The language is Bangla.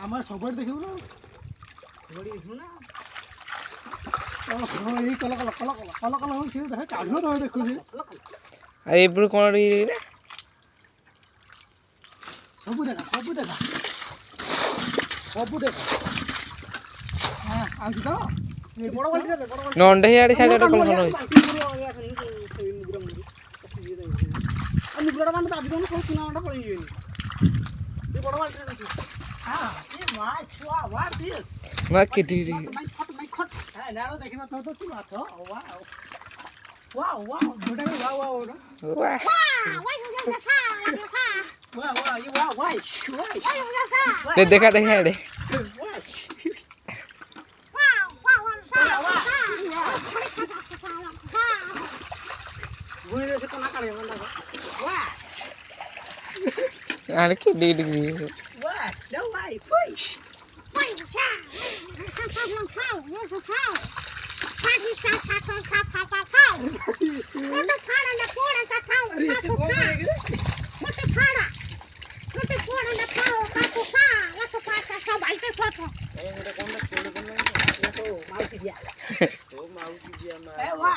আমার সবার দেখিব না বড়ি দেখু না এই কলা কলা কলা কলা কলা কলা হইছে দেখে কাঢ়িও তো দেখুছি আর এবারে কোন রে সবু দেখা হ্যাঁ আনছি তো এই বড় বালতিটা দে বড় বালতি নন্ডে হিয়াড়ে সাইডে কোন কোন হই আমি বড় বালতি আবি কোন সব সুনাটা পড়ে গিয়ে এই বড় বালতিটা দেখি হ্যাঁ এই মাই ছোয়া হোয়াট দিস মা কেটি মাই খট হ্যাঁ নাড়ো দেখিবা তো কি মাছ ওয়াও দুটা ওয়াও ওয়া তে দেখা দেখা রে আর কি DD Mausy dia. Oh, mausy dia mah.